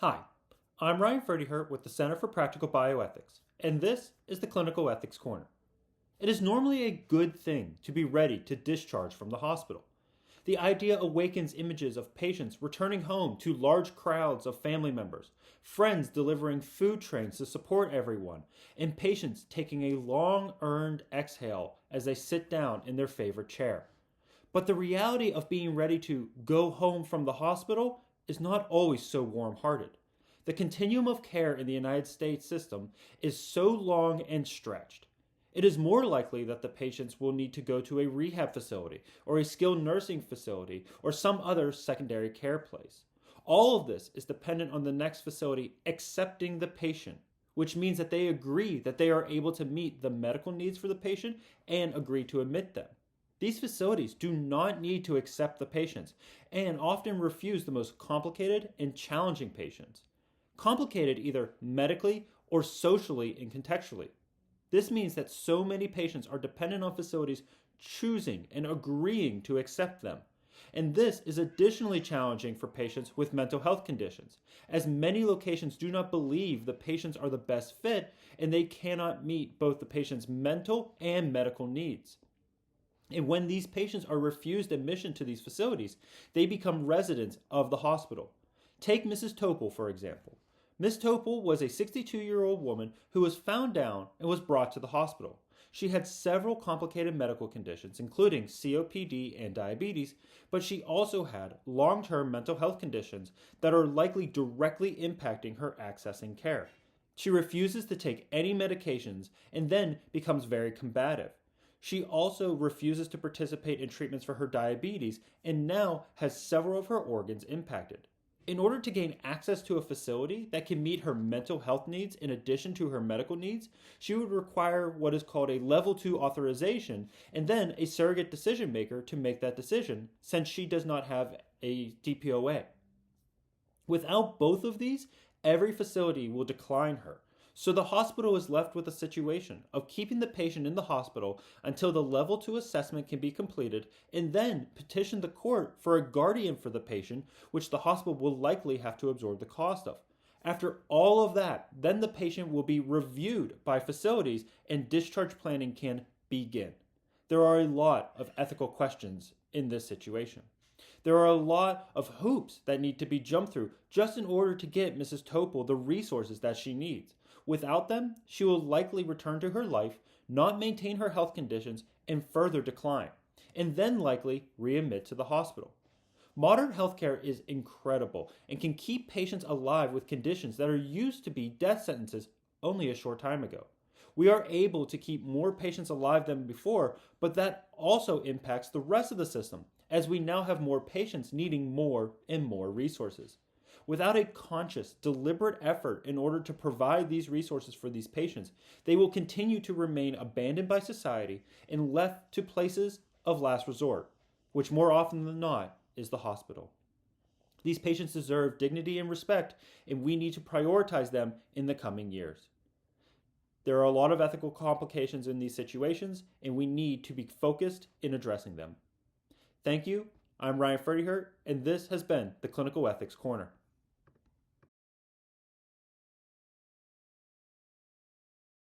Hi, I'm Ryan Ferdyhurt with the Center for Practical Bioethics, and this is the Clinical Ethics Corner. It is normally a good thing to be ready to discharge from the hospital. The idea awakens images of patients returning home to large crowds of family members, friends delivering food trains to support everyone, and patients taking a long earned exhale as they sit down in their favorite chair. But the reality of being ready to go home from the hospital is not always so warm hearted. The continuum of care in the United States system is so long and stretched. It is more likely that the patients will need to go to a rehab facility or a skilled nursing facility or some other secondary care place. All of this is dependent on the next facility accepting the patient, which means that they agree that they are able to meet the medical needs for the patient and agree to admit them. These facilities do not need to accept the patients and often refuse the most complicated and challenging patients. Complicated either medically or socially and contextually. This means that so many patients are dependent on facilities choosing and agreeing to accept them. And this is additionally challenging for patients with mental health conditions, as many locations do not believe the patients are the best fit and they cannot meet both the patient's mental and medical needs. And when these patients are refused admission to these facilities, they become residents of the hospital. Take Mrs. Topol, for example. Miss Topol was a 62-year-old woman who was found down and was brought to the hospital. She had several complicated medical conditions, including COPD and diabetes, but she also had long-term mental health conditions that are likely directly impacting her accessing care. She refuses to take any medications and then becomes very combative. She also refuses to participate in treatments for her diabetes and now has several of her organs impacted. In order to gain access to a facility that can meet her mental health needs in addition to her medical needs, she would require what is called a level 2 authorization and then a surrogate decision maker to make that decision, since she does not have a DPOA. Without both of these, every facility will decline her. So the hospital is left with a situation of keeping the patient in the hospital until the level 2 assessment can be completed and then petition the court for a guardian for the patient, which the hospital will likely have to absorb the cost of. After all of that, then the patient will be reviewed by facilities and discharge planning can begin. There are a lot of ethical questions in this situation. There are a lot of hoops that need to be jumped through just in order to get Mrs. Topol the resources that she needs. Without them, she will likely return to her life, not maintain her health conditions, and further decline, and then likely readmit to the hospital. Modern healthcare is incredible and can keep patients alive with conditions that are used to be death sentences only a short time ago. We are able to keep more patients alive than before, but that also impacts the rest of the system, as we now have more patients needing more and more resources. Without a conscious, deliberate effort in order to provide these resources for these patients, they will continue to remain abandoned by society and left to places of last resort, which more often than not is the hospital. These patients deserve dignity and respect, and we need to prioritize them in the coming years. There are a lot of ethical complications in these situations, and we need to be focused in addressing them. Thank you. I'm Ryan Ferdyhurt, and this has been the Clinical Ethics Corner.